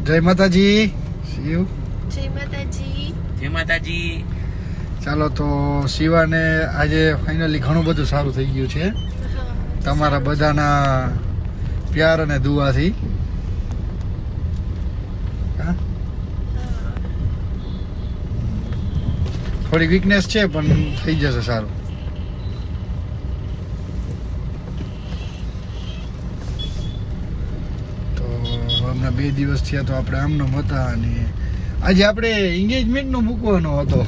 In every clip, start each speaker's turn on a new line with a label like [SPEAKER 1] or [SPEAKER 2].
[SPEAKER 1] જય માતાજી શિવ.
[SPEAKER 2] જય માતાજી.
[SPEAKER 3] જય માતાજી.
[SPEAKER 1] ચાલો તો શિવાને આજે ફાઇનલી ઘણું બધું સારું થઈ ગયું છે તમારા બધાના પ્યાર અને દુઆથી. થોડી વીકનેસ છે પણ થઈ જશે સારું. તો હમણાં 2 દિવસ થયા તો આપણે આમનો હતા અને આજે આપણે એન્ગેજમેન્ટ નો મૂકવાનો હતો,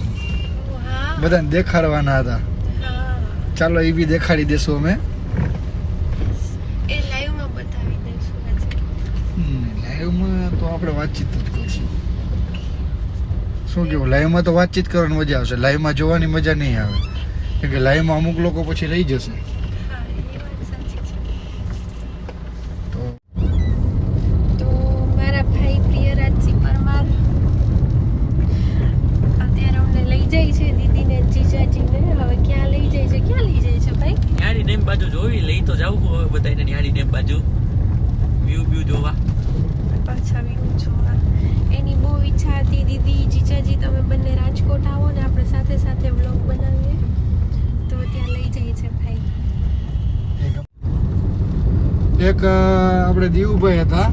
[SPEAKER 1] બધાને દેખાડવાના હતા. ચાલો એ બી દેખાડી દેશું અમે.
[SPEAKER 2] એ લાઈવમાં બતાવી દઈશું આજે.
[SPEAKER 1] લાઈવમાં તો આપણે વાતચીત જ કરશું. શું કેવું, લાઈવમાં તો વાતચીત કરવાની મજા આવશે, લાઈવમાં જોવાની મજા નહીં આવે કેમ કે લાઈવમાં અમુક લોકો પછી રહી જશે.
[SPEAKER 2] હા, એ વાત સાચી છે.
[SPEAKER 1] તો
[SPEAKER 2] મારા ભાઈ પ્રિયરાજસિંહ પરમાર અત્યારે અમને લઈ જાય છે, દીદીને જીજાજીને. હવે ક્યાં લઈ જાય છે, ક્યાં લઈ જાય છે ભાઈ?
[SPEAKER 3] ન્યારી ડેમ બાજુ જોવી, લઈ તો જાવું હવે બધાને ન્યારી ડેમ બાજુ વ્યૂ જોવા.
[SPEAKER 2] પાછા વ્યૂ જોવા એની બહુ ઈચ્છા હતી. દીદી જીજાજી તમે બંને રાજકોટ આવો ને આપણે સાથે સાથે વ્લોગ બનાવીએ, તો ત્યાં લઈ જાય છે ભાઈ.
[SPEAKER 1] એક આપણે દીવુભાઈ હતા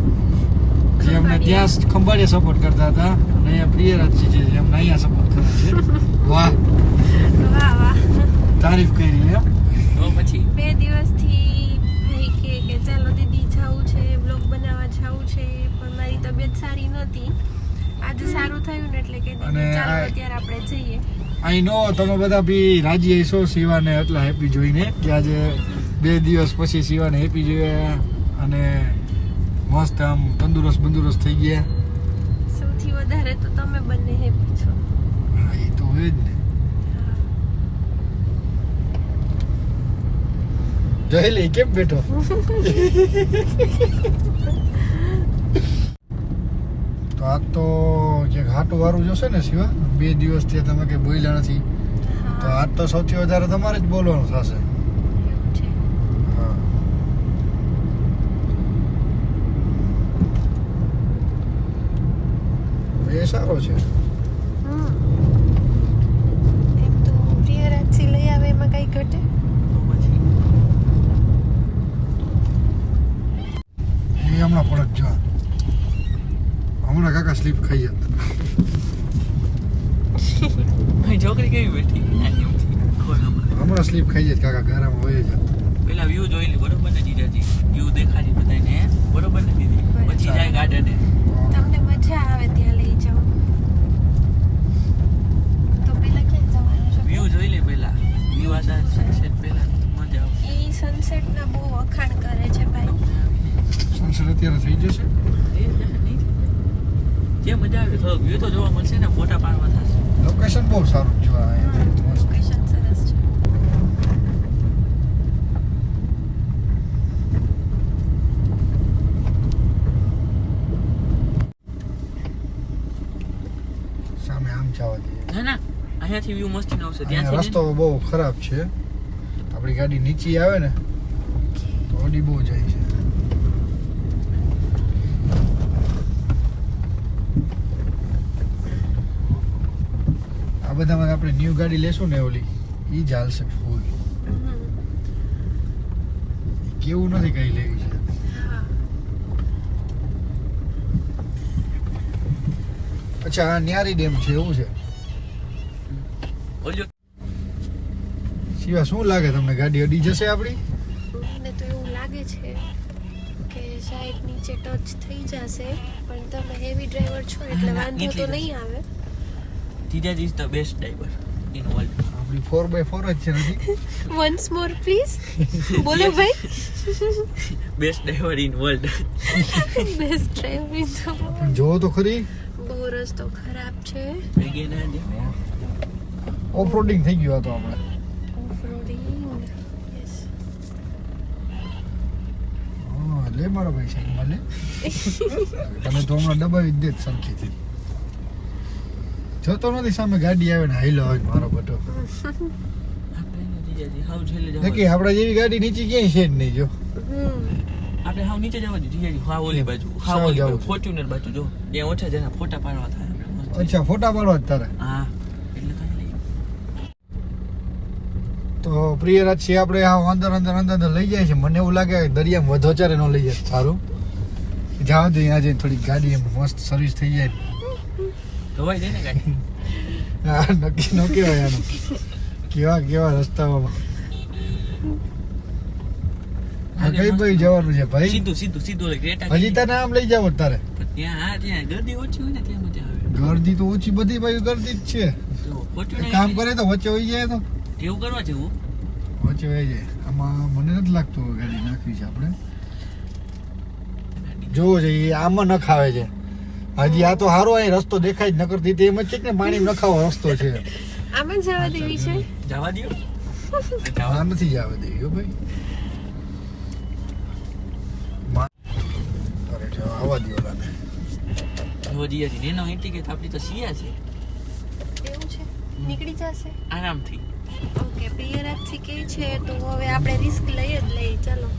[SPEAKER 1] જે અમને ત્યાં ખંભાળિયા સપોર્ટ કરતા હતા અને અહીંયા પ્રિયરાજજી છે જે અમને અહીંયા સપોર્ટ કરે છે. વાહ
[SPEAKER 2] વાહ વાહ,
[SPEAKER 1] તારીફ કરી એમ.
[SPEAKER 3] તો પછી
[SPEAKER 2] 2 દિવસથી ભાઈ કે ચાલો દીદી જાવું છે, વ્લોગ બનાવવા જાવું છે, પણ મારી તબિયત સારી નહોતી. આજે સારું થયું ને એટલે કે
[SPEAKER 1] અને
[SPEAKER 2] દીદી ચાલો અત્યારે આપણે જઈએ.
[SPEAKER 1] આઈ નો તમે બધા બી રાજી હશો શિવાને એટલા હેપી જોઈને કે આજે 2 દિવસ પછી શિવાને હેપી જોયા અને મસ્ત આમ તંદુરસ્ત થઈ ગયા.
[SPEAKER 2] સૌથી વધારે તો તમે બંને હેપી છો.
[SPEAKER 1] હા એ તો હોય જ ને. જોઈ લે કેમ બેઠો. તો આ તો જે ઘાટું વાળું જોશે ને શિવા, 2 દિવસથી તમે કઈ બોલ્યા નથી તો આજ તો સૌથી વધારે તમારે જ બોલવાનું થશે.
[SPEAKER 2] એવું છે.
[SPEAKER 1] હા એ સારો છે.
[SPEAKER 2] એમ તો પ્રિયરાજસિંહ લઈ આવે એમાં કઈ ઘટે?
[SPEAKER 3] તો પછી
[SPEAKER 1] એ હમણાં પડત જો હમણાં કાકા સ્લીપ ખાઈ જત.
[SPEAKER 3] ભાઈ છોકરી કેવી બેઠી નાની ઉઠી ખોરામાં.
[SPEAKER 1] હમણાં સ્લીપ ખાઈ જાય કાકા ઘરમાં હોય જ.
[SPEAKER 3] પેલા વ્યૂ જોઈ લે બરોબર ને જીજાજી, વ્યૂ દેખાડી બધાને બરોબર ને દીદી, પછી જાય ગાર્ડને.
[SPEAKER 2] તમને મજા આવે ત્યાં લઈ જાઓ તો પેલા ક્યાં જવાનું છે?
[SPEAKER 3] વ્યૂ જોઈ લે પેલા, વ્યૂ આદા સનસેટ પેલા મજા આવે.
[SPEAKER 2] એ સનસેટ ના બહુ વખાણ કરે છે ભાઈ.
[SPEAKER 1] સનસેટ અત્યારે થઈ જશે.
[SPEAKER 3] જે મજા આવે થોડોક વ્યૂ તો જોવા મળશે ને, ફોટા પાડવા થશે.
[SPEAKER 1] લોકેશન બહુ સારું જોવા
[SPEAKER 2] લોકેશન સરસ છે.
[SPEAKER 1] સામે આમ જવા દઈએ.
[SPEAKER 3] ના ના, અહીંયાથી વ્યૂ મસ્તી આવશે.
[SPEAKER 1] અહીંયા
[SPEAKER 3] ત્યાંથી
[SPEAKER 1] રસ્તો બહુ ખરાબ છે, આપણી ગાડી નીચે આવે ને તો ઓડી બહુ જાય છે. આ બધામાં આપણે ન્યુ ગાડી લેશું ને ઓલી ઈ જ હાલશે ફૂલ. કેવું નથી કઈ લેવી છે. અચ્છા આ ન્યારી ડેમ છે એવું છે.
[SPEAKER 3] ઓલ્યો
[SPEAKER 1] શિવા શું લાગે તમને, ગાડી અડી જશે આપણી?
[SPEAKER 2] મને તો એવું લાગે છે કે શાયદ નીચે ટચ થઈ જશે, પણ તમે હેવી ડ્રાઈવર છો એટલે વાંધો તો નહીં આવે.
[SPEAKER 3] જીજાજી is the best driver in world.
[SPEAKER 1] આપણી 4x4 જ છે નથી.
[SPEAKER 2] વન્સ મોર પ્લીઝ બોલો ભાઈ.
[SPEAKER 3] Best driver in world.
[SPEAKER 2] Best driver તો
[SPEAKER 1] પણ જોવો તો ખરી
[SPEAKER 2] બહુ રસ્તો ખરાબ છે.
[SPEAKER 1] ઓફ-રોડિંગ થઈ ગયું હતું આપણે.
[SPEAKER 2] ઓફ-રોડિંગ યસ.
[SPEAKER 1] હા લે મારો ભાઈ સાહેબ મને તને તો હમણાં દબાવી જ દે સરખીથી. જોતો નથી સામે ગાડી આવે ને હાઈલો આવે મારો બટો.
[SPEAKER 3] જીજાજી હાવ છેલ્લે
[SPEAKER 1] કે આપડા જેવી ગાડી નીચે ક્યાંય છે જ નહીં જો.
[SPEAKER 3] આપણે આપણે હાવ નીચે જવા દે જીજાજી, હાવ ઓલી બાજુ, હાવ
[SPEAKER 1] સાવ
[SPEAKER 3] ઓલી
[SPEAKER 1] જવું
[SPEAKER 3] બાજુ,
[SPEAKER 1] છે.
[SPEAKER 3] ફોર્ચ્યુનર બાજુ જો ત્યાં ઓછા જણા ફોટા પાડવા થાય આપણે મસ્ત.
[SPEAKER 1] અચ્છા ફોટા પાડવા જ તારે
[SPEAKER 3] હા એટલે કઈ લઈ
[SPEAKER 1] તો પ્રિયરાજ છે આપણે આ અંદર અંદર અંદર અંદર લઈ જાય છે મને એવું લાગે કે દરિયામાં વધોચારે ન લઈ જાય સારું જાવ તો અહીંયા જઈને થોડી ગાડી એમ મસ્ત સર્વિસ થઈ જાય
[SPEAKER 3] ધોવાઈ જાય ને ગાડી.
[SPEAKER 1] હા નક્કી ન કહેવાય આનું કેવા કેવા રસ્તાઓમાં આ કઈ ભાઈ જવાનું છે ભાઈ
[SPEAKER 3] સીધું સીધું સીધું ઓલી ક્રેટા
[SPEAKER 1] હજી તને આમ લઈ જાવ તારે
[SPEAKER 3] પણ ત્યાં હા ત્યાં ગરદી ઓછી હોય ને ત્યાં મજા આવે.
[SPEAKER 1] ગરદી તો ઓછી બધી ભાઈ ગરદી જ છે
[SPEAKER 3] તો ફોર્ચ્યુનર
[SPEAKER 1] કામ કરે તો વચ્ચે વહી જાય તો
[SPEAKER 3] એવું કરવા જેવું.
[SPEAKER 1] વચ્ચે વહી જાય આમાં મને નથી લાગતું હવે ગાડી નાખવી છે આપણે જોવો છે એ આમાં નખાવે છે હજી આ તો સારો અહીં રસ્તો દેખાય જ ન કરતી તે એમ જ છે કે પાણી નખાવો રસ્તો છે
[SPEAKER 2] આમાં જવા દેવી છે.
[SPEAKER 3] જવા દો.
[SPEAKER 1] આ નથી જવા દેવી હો ભાઈ અરે જો આવવા દો લાને
[SPEAKER 3] જો જીજાજી નેનો ઇન્ટિગ્રેટ આપણી તો સિયા છે
[SPEAKER 2] એવું છે નીકળી જશે.
[SPEAKER 3] આરામથી.
[SPEAKER 2] ઓકે પ્રિયરાજથી કે છે તો હવે આપણે રિસ્ક લઈએ જ લઈએ. ચાલો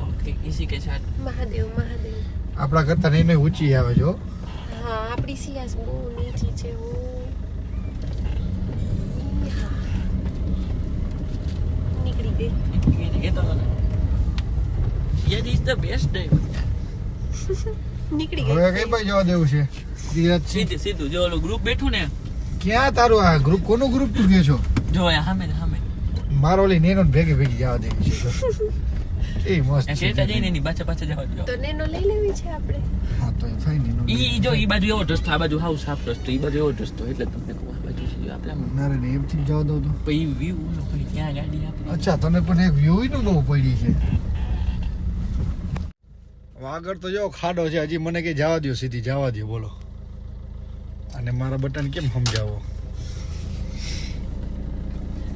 [SPEAKER 3] ઓકે ઇસી કે સાથ.
[SPEAKER 2] મહાદેવ મહાદેવ.
[SPEAKER 1] આપણા કરતા એને ઊંચી આવે જો
[SPEAKER 2] હા આપણી સિયાસ બહુ નીચી છે. નીકળી ગઈ.
[SPEAKER 3] એ તો જીજાજી ઇઝ ધ બેસ્ટ ડ્રાઈવર.
[SPEAKER 2] નીકળી
[SPEAKER 1] હવે કઈ
[SPEAKER 2] ગઈ.
[SPEAKER 1] ભાઈ જવા દેવું છે ધીરજ છે
[SPEAKER 3] સીધું સીધું જો ઓલું ગ્રુપ બેઠું ને
[SPEAKER 1] ક્યાં તારું આ ગ્રુપ કોનું ગ્રુપ તું કે છો
[SPEAKER 3] જો આ સામે ને સામે
[SPEAKER 1] મારો ઓલી નેનો ભેગી ભેગી જવા દેવી છે જો. એ મસ્ત
[SPEAKER 3] એ
[SPEAKER 1] છે
[SPEAKER 3] ક્રેટા જઈને એની પાછા પાછા જવા દો.
[SPEAKER 2] તો નેનો લઈ લેવી છે આપણે.
[SPEAKER 1] હા તો થાય ને
[SPEAKER 3] ઈ જો ઈ બાજુ એવો રસ્તો, આ બાજુ હાવ સાફ રસ્તો, ઈ બાજુ એવો રસ્તો, એટલે તમને કહું આ બાજુ છે આપણે આમ
[SPEAKER 1] નારે ને એમથી જવા દઉં તો
[SPEAKER 3] પછી વ્યૂ નો કોઈ ક્યાં ગાડી આપણી.
[SPEAKER 1] અચ્છા તને પણ એક વ્યૂ નું બહુ પડી છે આગળ તો જો ખાડો છે હજી મને કે જવા દો સીધી જવા દો બોલો અને મારા બટન કેમ સમજાવો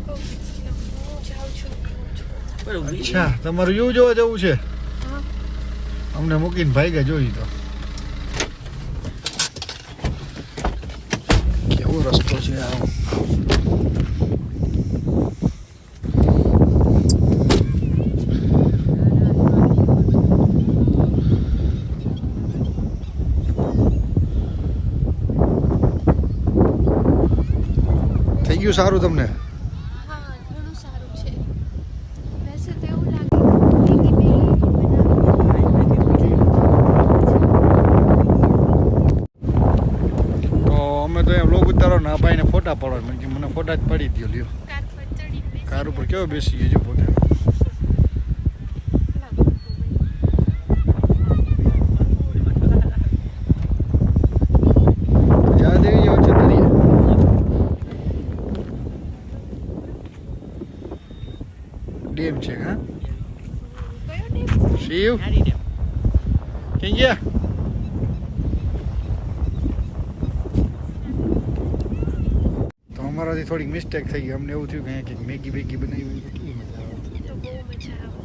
[SPEAKER 2] હું જાઉં છું.
[SPEAKER 3] બરોબર.
[SPEAKER 1] અચ્છા તમારું વ્યૂ જોવા જવું છે
[SPEAKER 2] હા
[SPEAKER 1] અમને મૂકીને ભાઈ જોઈ તો કેવો રસ્તો છે આ થઈ ગયું સારું તમને
[SPEAKER 2] હા ઘણું સારું છે. વੈસે તો એવું લાગે મેગી બનાવી.
[SPEAKER 1] તો અમે તો અહીંયા વ્લોગ ઉતારો ને આ ભાઈને ફોટા પાડવા મને કે મને ફોટા જ પાડી દો લ્યો
[SPEAKER 2] કાર પર ચડીને
[SPEAKER 1] કાર ઉપર કેવો બેસી ગયો છે પોતે યાદ આવી ગયો છે દરિયા ડેમ છે હા
[SPEAKER 2] કયો ડેમ?
[SPEAKER 1] શિવ
[SPEAKER 3] ગાડી દે.
[SPEAKER 1] ક્યાં ગયા તો અમારાથી થોડીક મિસ્ટેક થઈ ગઈ અમને એવું થયું કે અહીંયા કંઈક મેગી બેગી બનાવી હોય તો કેવી મજા આવે
[SPEAKER 2] તો બહુ મજા આવે.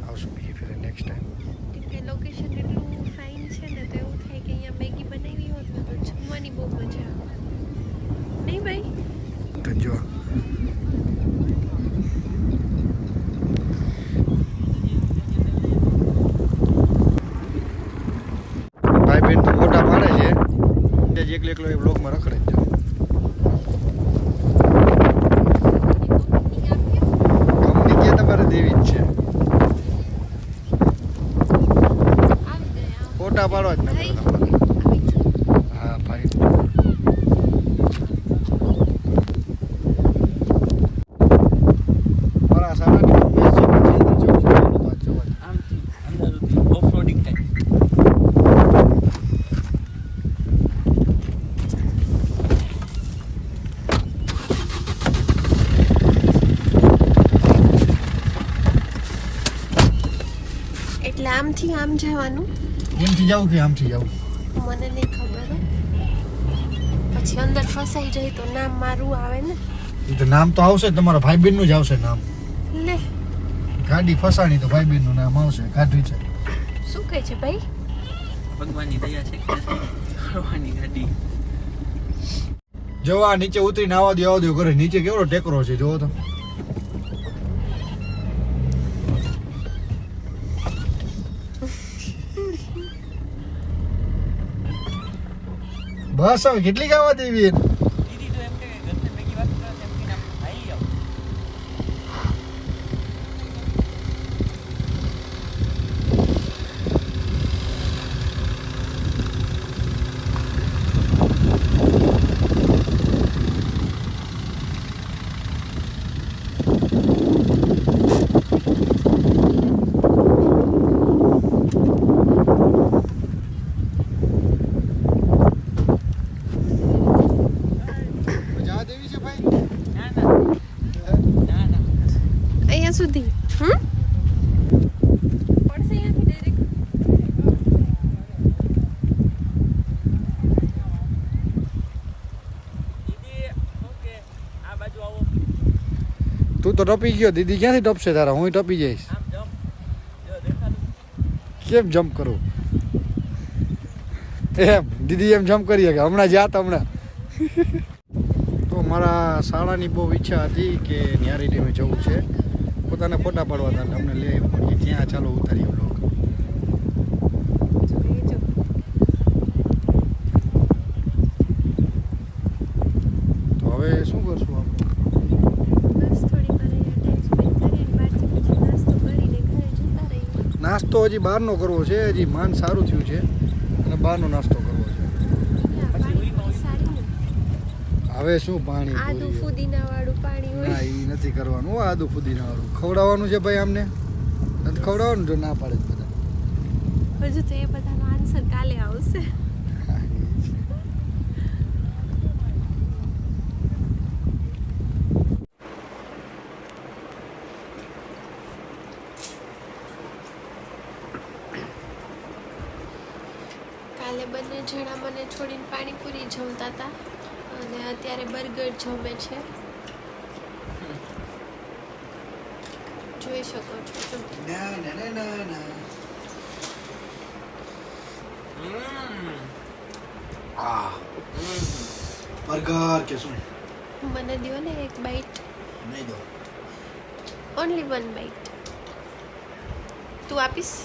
[SPEAKER 1] આવશું બીજી ફેરે નેક્સ્ટ ટાઈમ
[SPEAKER 2] કેમ કે લોકેશન એટલું ફાઇન છે ને તો એવું થાય કે અહીંયા મેગી બનાવી હોત ને તો જમવાની બહુ મજા આવે. નહીં ભાઈ?
[SPEAKER 1] તો જો ભાઈ બેન તો ફોટા પાડે છે તે જ એકલો એકલો એ બ્લોગમાં રખડે જ જો કંપની કે તમારે દેવી જ છે
[SPEAKER 2] આવી ગયા.
[SPEAKER 1] ફોટા પાડવા જ
[SPEAKER 2] ભાઈ,
[SPEAKER 1] નથી તમારે
[SPEAKER 2] આવી ગયા.
[SPEAKER 1] હા ભાઈ મારા સારાની મેચ છે પછી અંદર જવું છે તો આ જવા દે.
[SPEAKER 3] આમથી અંદર સુધી ઓફરોડિંગ ટાઈપ.
[SPEAKER 2] એટલે આમથી આમ જવાનું
[SPEAKER 1] એમથી જવું કે આમથી જવું
[SPEAKER 2] મને નહીં ખબર હો. પછી અંદર ફસાઈ જાય તો નામ મારું આવે ને.
[SPEAKER 1] એ તો નામ તો આવશે જ, તમારા ભાઈ બહેનનું જ આવશે નામ
[SPEAKER 2] લે
[SPEAKER 1] ગાડી ફસાણી તો ભાઈ બહેનનું નામ આવશે કાઢવી છે
[SPEAKER 2] શું કહે છે ભાઈ?
[SPEAKER 3] ભગવાનની દયા છે કે ફરવાની ગાડી.
[SPEAKER 1] જો આ નીચે ઉતરીને આવા દો કરે નીચે કેવડો ટેકરો છે જોવો તો બસ હવે કેટલી ખાવા દેવી એને?
[SPEAKER 3] દીદી તો એમ કે ઘરથી ભેગી વાત કરે એમ કે આમ ખાઈ આવ.
[SPEAKER 1] જવા દેવી છે ભાઈ?
[SPEAKER 3] ના ના ના ના.
[SPEAKER 2] અહીંયા સુધી પડશે અહીંયાથી ડાયરેક્ટ.
[SPEAKER 3] દીદી ઓકે આ બાજુ આવો.
[SPEAKER 1] તું તો ટપી ગયો, દીદી ક્યાંથી ટપશે તારા? હું ટપી જઈશ.
[SPEAKER 3] આમ જમ. જો દેખાતું.
[SPEAKER 1] કેમ જમ્પ કરું? એમ દીદી એમ જમ્પ કરીએ કે હમણાં જાત હમણાં. તો મારા શાળાની બહુ ઈચ્છા હતી કે ન્યારી ટીમે જવું છે, પોતાને ફોટા પાડવા હતા, અમને લઈ આવ્યો ત્યાં. ચાલો ઉતારીએ બ્લોગ. તો હવે શું કરશું આપણે?
[SPEAKER 2] બસ થોડી વાર અહીંયા ટાઈમ સ્પેન્ડ કરીને બહારથી પછી નાસ્તો કરીને ઘરે જતા રહીએ.
[SPEAKER 1] નાસ્તો હજી બહારનો કરવો છે, હજી માન સારું થયું છે અને બહારનો નાસ્તો કરવો છે.
[SPEAKER 2] પાણી સારું ને.
[SPEAKER 1] હવે શું પાણી
[SPEAKER 2] આદુ
[SPEAKER 1] પૂરી?
[SPEAKER 2] ફુદીના વાળું પાણી
[SPEAKER 1] ના
[SPEAKER 2] હોય.
[SPEAKER 1] એ નથી કરવાનું હો, આદુ ફુદીના વાળું ખવડાવવાનું છે ભાઈ. આમને નથી ખવડાવવાનું જો ના પાડે તો બધા.
[SPEAKER 2] હજુ તો એ બધાનો આન્સર કાલે આવશે. કાલે બંને જણા મને છોડીને પાણીપુરી જમતા હતા અને અત્યારે બર્ગર જમે છે. જોઈ શકો છો. જો
[SPEAKER 1] ના ના ના ના ના. આ બર્ગર કે શું?
[SPEAKER 2] મને દ્યો ને એક બાઈટ.
[SPEAKER 1] નહીં દો.
[SPEAKER 2] Only one byte. તું આપીશ?